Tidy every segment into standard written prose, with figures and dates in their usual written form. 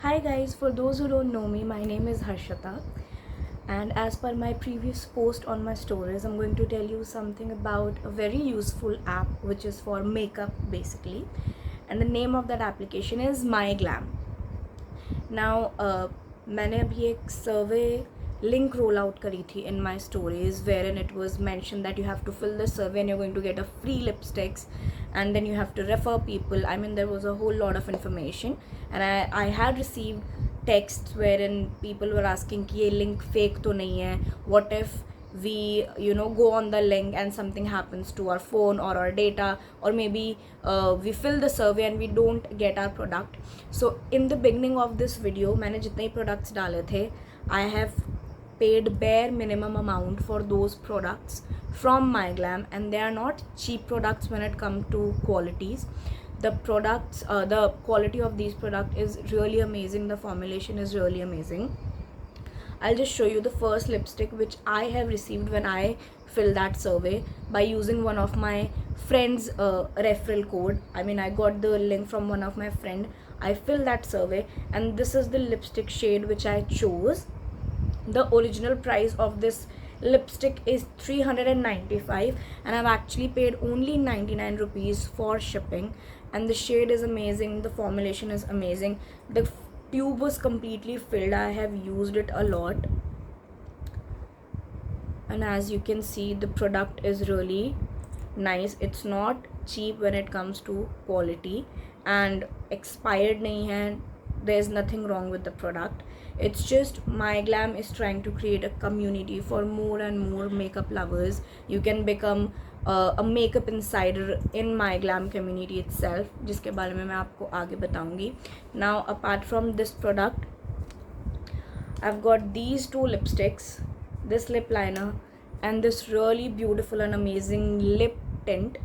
Hi guys, for those who don't know me, my name is Harshata, and as per my previous post on my stories, I'm going to tell you something about a very useful app which is for makeup basically, and the name of that application is MyGlam. Now मैंने अभी एक survey link roll out करी थी in my stories wherein it was mentioned that you have to fill the survey and you're going to get a free lipsticks and then you have to refer people. I mean, there was a whole lot of information, and I had received texts wherein people were asking कि ये link fake तो नहीं है, what if we go on the link and something happens to our phone or our data, or maybe we fill the survey and we don't get our product. So in the beginning of this video मैंने जितने products डाले थे, I have paid bare minimum amount for those products from MyGlam, and they are not cheap products when it comes to qualities. The products, the quality of these products is really amazing. The formulation is really amazing. I'll just show you the first lipstick which I have received when I filled that survey by using one of my friend's referral code. I mean, I got the link from one of my friend. I filled that survey, and this is the lipstick shade which I chose. The original price of this lipstick is 395, and I've actually paid only 99 rupees for shipping, and the shade is amazing, the formulation is amazing, the tube was completely filled. I have used it a lot, and as you can see, the product is really nice. It's not cheap when it comes to quality, and expired nahi hai. There's nothing wrong with the product. It's just MyGlam is trying to create a community for more and more makeup lovers. You can become a makeup insider in MyGlam community itself, जिसके बारे में मैं आपको आगे बताऊंगी. Now apart from this product, I've got these two lipsticks, this lip liner and this really beautiful and amazing lip tint.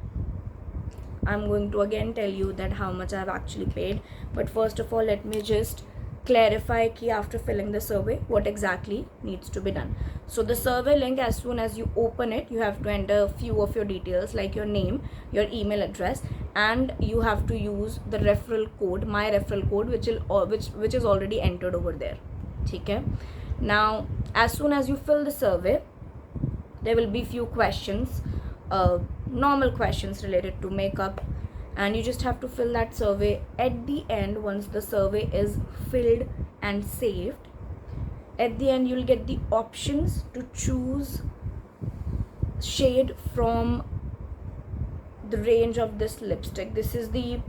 I'm going to again tell you that how much I've actually paid, but first of all let me just clarify कि after filling the survey what exactly needs to be done. So the survey link, as soon as you open it, you have to enter a few of your details like your name, your email address, and you have to use the referral code, my referral code, which is already entered over there. ठीक है. Now as soon as you fill the survey, there will be few questions, normal questions related to makeup, and you just have to fill that survey. At the end, once the survey is filled and saved, at the end you'll get the options to choose shade from the range of this lipstick. This is the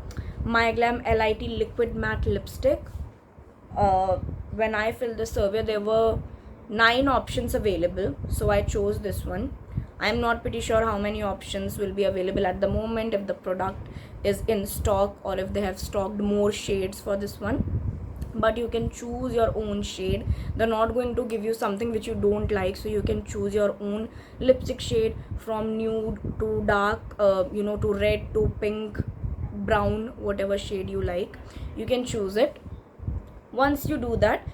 MyGlam LIT liquid matte lipstick. When I filled the survey, there were 9 options available, so I chose this one. I'm not pretty sure how many options will be available at the moment, if the product is in stock or if they have stocked more shades for this one, but you can choose your own shade. They're not going to give you something which you don't like, so you can choose your own lipstick shade from nude to dark, to red to pink, brown, whatever shade you like, you can choose it. Once you do that,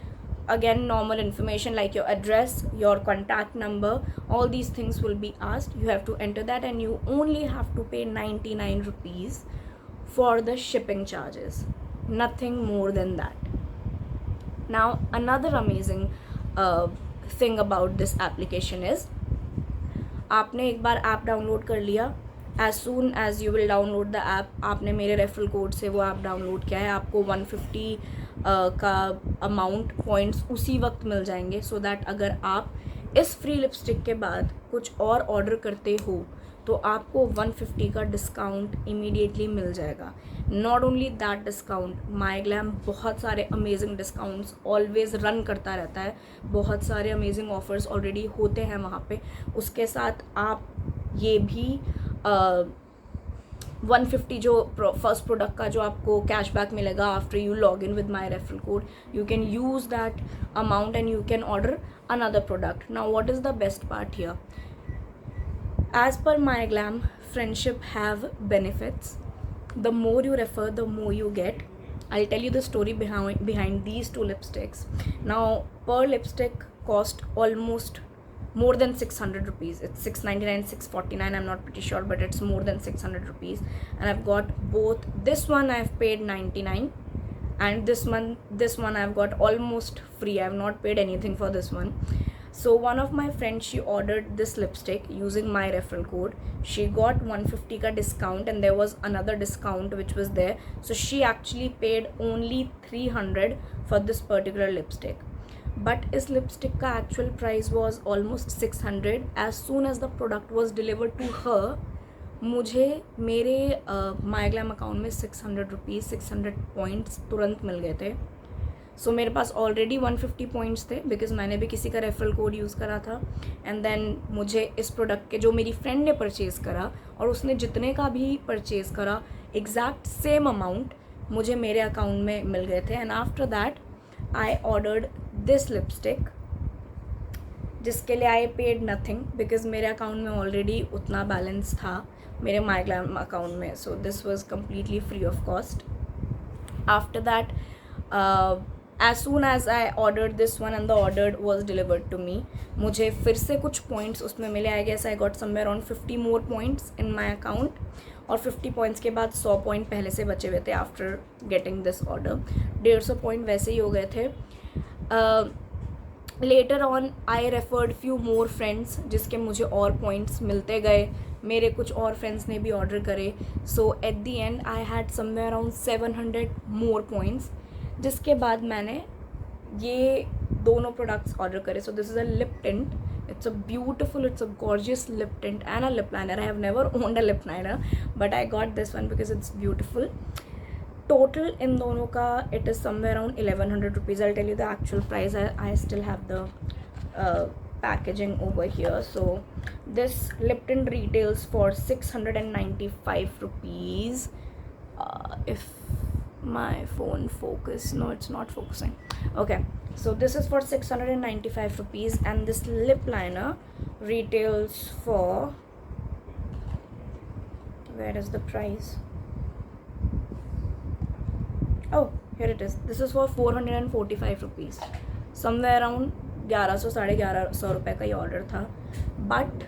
again normal information like your address, your contact number, all these things will be asked. You have to enter that, and you only have to pay 99 rupees for the shipping charges, nothing more than that. Now another amazing thing about this application is, आपने एक बार app download कर लिया, as soon as you will download the app, आपने मेरे referral code से वो app download किया है, आपको 150 का अमाउंट पॉइंट्स उसी वक्त मिल जाएंगे, सो दैट अगर आप इस फ्री लिपस्टिक के बाद कुछ और ऑर्डर करते हो तो आपको 150 का डिस्काउंट इमीडिएटली मिल जाएगा. Not only that discount, MyGlam बहुत सारे अमेजिंग डिस्काउंट्स ऑलवेज रन करता रहता है, बहुत सारे अमेजिंग ऑफर्स ऑलरेडी होते हैं वहाँ पे. उसके साथ आप ये भी 150 जो फर्स्ट प्रोडक्ट का जो आपको कैशबैक मिलेगा after you log in with my referral code, you can use that amount and you can order another product. Now what is the best part here? As per MyGlam, friendship have benefits. The more you refer, the more you get. I'll tell you the story behind these two lipsticks. Now per lipstick cost almost more than 600 rupees. It's 699, 649, I'm not pretty sure, but it's more than 600 rupees. And I've got both. This one I've paid 99, and this one I've got almost free. I've not paid anything for this one. So one of my friends, she ordered this lipstick using my referral code. She got 150 ka discount, and there was another discount which was there, so she actually paid only 300 for this particular lipstick. But इस lipstick का actual price was almost 600. As soon as the product was delivered to her, मुझे मेरे माईग्लैम account में 600 rupees 600 points तुरंत मिल गए थे. सो मेरे पास already 150 points थे, बिकॉज मैंने भी किसी का रेफरल कोड यूज़ करा था. एंड देन मुझे इस प्रोडक्ट के, जो मेरी फ्रेंड ने परचेज़ करा और उसने जितने का भी परचेज़ करा, एग्जैक्ट सेम अमाउंट मुझे मेरे अकाउंट में मिल गए थे. And after that I ordered this lipstick, जिसके लिए आई पेड नथिंग, बिकॉज मेरे अकाउंट में ऑलरेडी उतना बैलेंस था मेरे माईग्लैम अकाउंट में. So this was completely free of cost. After that, as soon as I ordered this one and the order was delivered to me, मुझे फिर से कुछ points उसमें मिले. I guess I got somewhere around 50 more points in my account, और 50 points के बाद 100 point पहले से बचे हुए थे after getting this order. 150 point वैसे ही हो गए थे. Later on I referred few more friends, जिसके मुझे और points मिलते गए. मेरे कुछ और फ्रेंड्स ने भी ऑर्डर करे. So at the end I had somewhere around 700 more points, जिसके बाद मैंने ये दोनों प्रोडक्ट्स ऑर्डर करे. So this is a lip tint. It's a beautiful, it's a gorgeous lip tint and a lip liner. I have never owned a lip liner, but I got this one because it's beautiful. Total in दोनों का it is somewhere around 1100 rupees. I tell you the actual price. I still have the packaging over here. So this lip tint retails for 695 rupees. If my phone focus, no, it's not focusing. Okay, so this is for 695 rupees, and this lip liner retails for, where is the price? Oh, here it is. This is for 445 rupees. Somewhere around 1100 1150 रुपये का ही order था. But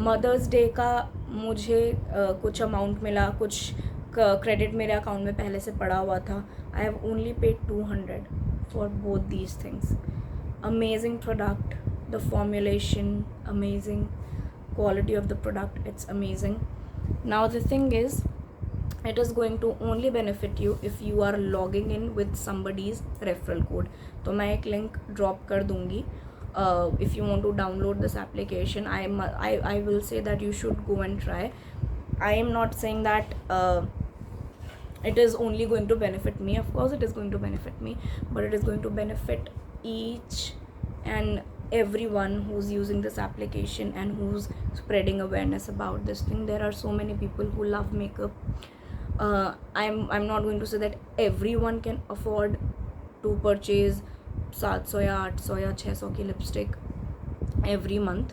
mother's day का मुझे कुछ amount मिला, कुछ credit मेरे account में पहले से पड़ा हुआ था. I have only paid 200 for both these things. Amazing product, the formulation amazing, quality of the product, it's amazing. Now the thing is, it is going to only benefit you if you are logging in with somebody's referral code. तो मैं एक link drop कर दूँगी. If you want to download this application, I will say that you should go and try. I am not saying that it is only going to benefit me. Of course it is going to benefit me, but it is going to benefit each and everyone who's using this application and who's spreading awareness about this thing. There are so many people who love makeup. I'm not going to say that everyone can afford to purchase 700 या 800 या 600 की lipstick every month,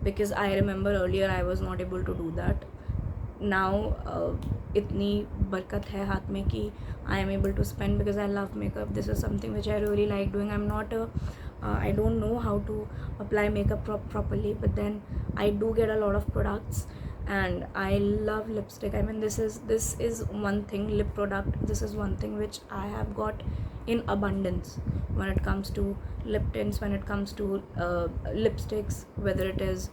because I remember earlier I was not able to do that. Now इतनी बरकत है हाथ में कि I am able to spend because I love makeup. This is something which I really like doing. I'm not I don't know how to apply makeup properly, but then I do get a lot of products and I love lipstick. I mean, this is one thing, lip product, this is one thing which I have got in abundance when it comes to lip tints, when it comes to lipsticks, whether it is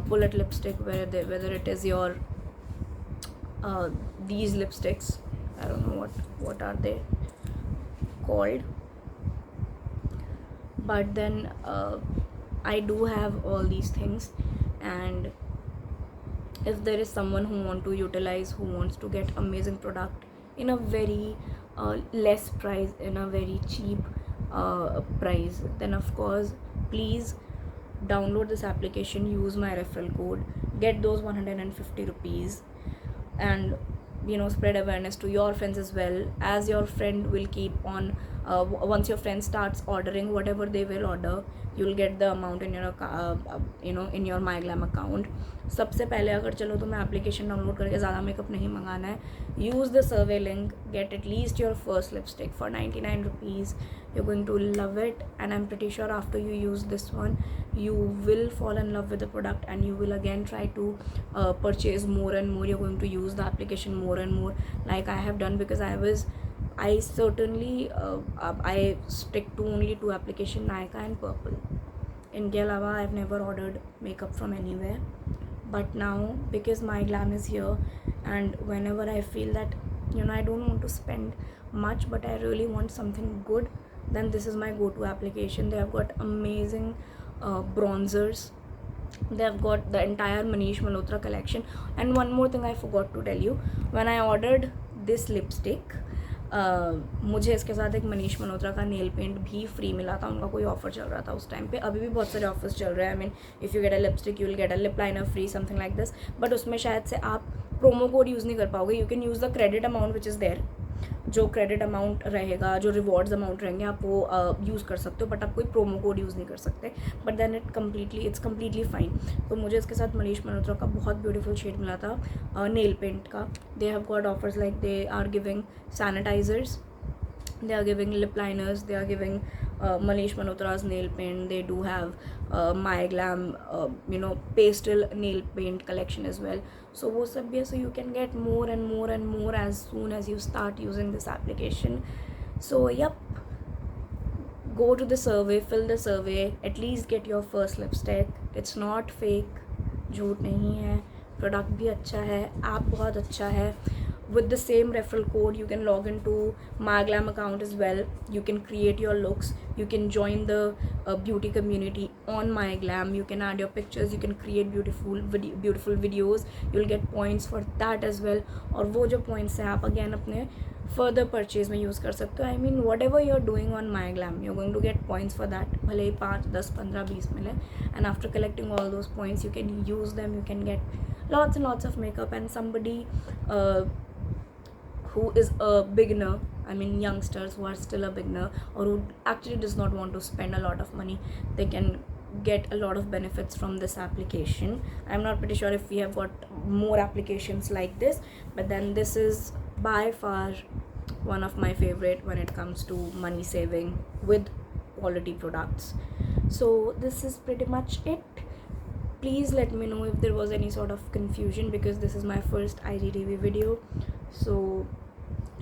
bullet lipstick, whether it is your these lipsticks, I don't know what are they called, but then I do have all these things. And if there is someone who want to utilize, who wants to get amazing product in a very less price, in a very cheap price, then of course please download this application, use my referral code, get those 150 rupees, and spread awareness to your friends as well. As your friend will keep on once your friend starts ordering whatever they will order, you will get the amount in your in your MyGlam account. सबसे पहले अगर चलो तुम्हें application download करके ज़्यादा makeup नहीं मंगाना है, use the survey link, get at least your first lipstick for 99 rupees. You're going to love it, and I'm pretty sure after you use this one you will fall in love with the product and you will again try to purchase more and more. You're going to use the application more and more, like I have done, because I was I certainly I stick to only two application, Nykaa and Purple. इनके अलावा I've never ordered makeup from anywhere. But now, because my glam is here, and whenever I feel that, you know, I don't want to spend much but I really want something good, then this is my go-to application. They have got amazing bronzers. They have got the entire Manish Malhotra collection. And one more thing I forgot to tell you, when I ordered this lipstick, मुझे इसके साथ एक मनीष मल्होत्रा का nail paint भी free मिला था. उनका कोई ऑफर चल रहा था उस टाइम पे. अभी भी बहुत सारे ऑफर्स चल रहे हैं. I mean if you get a lipstick you will get a lip liner free, something like this. But उसमें शायद से आप प्रोमो कोड यूज़ नहीं कर पाओगे. You can use the credit amount which is there. जो क्रेडिट अमाउंट रहेगा, जो रिवॉर्ड्स अमाउंट रहेंगे, आप वो यूज़ कर सकते हो. बट आप कोई प्रोमो कोड यूज़ नहीं कर सकते. But then it's completely fine. तो मुझे इसके साथ मनीष मल्होत्रा का बहुत ब्यूटीफुल शेड मिला था नेल पेंट का. They have got offers like they are giving sanitisers, they are giving lip liners, they are giving Manish Malhotra's nail paint. They do have My Glam pastel nail paint collection as well. So wo sab bhi hai, so you can get more and more and more as soon as you start using this application. So yep, go to the survey, fill the survey, at least get your first lipstick. It's not fake, झूठ नहीं है. Product भी अच्छा है, app बहुत अच्छा है. With the same referral code, you can log into My Glam account as well. You can create your looks. You can join the beauty community on My Glam. You can add your pictures. You can create beautiful videos. You'll get points for that as well. और वो जो points हैं आप again अपने further purchase में use कर सकते हो. I mean whatever you're doing on My Glam, you're going to get points for that. भले ही 5, 10, 15, 20 मिले. And after collecting all those points, you can use them. You can get lots and lots of makeup. And somebody who is a beginner, I mean youngsters who are still a beginner or who actually does not want to spend a lot of money, they can get a lot of benefits from this application. I'm not pretty sure if we have got more applications like this, but then this is by far one of my favorite when it comes to money saving with quality products. So this is pretty much it. Please let me know if there was any sort of confusion, because this is my first IGTV video. So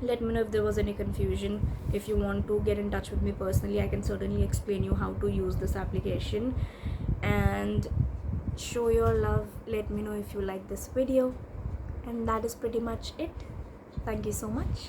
let me know if there was any confusion. If you want to get in touch with me personally, I can certainly explain you how to use this application. And show your love. Let me know if you like this video. And that is pretty much it. Thank you so much.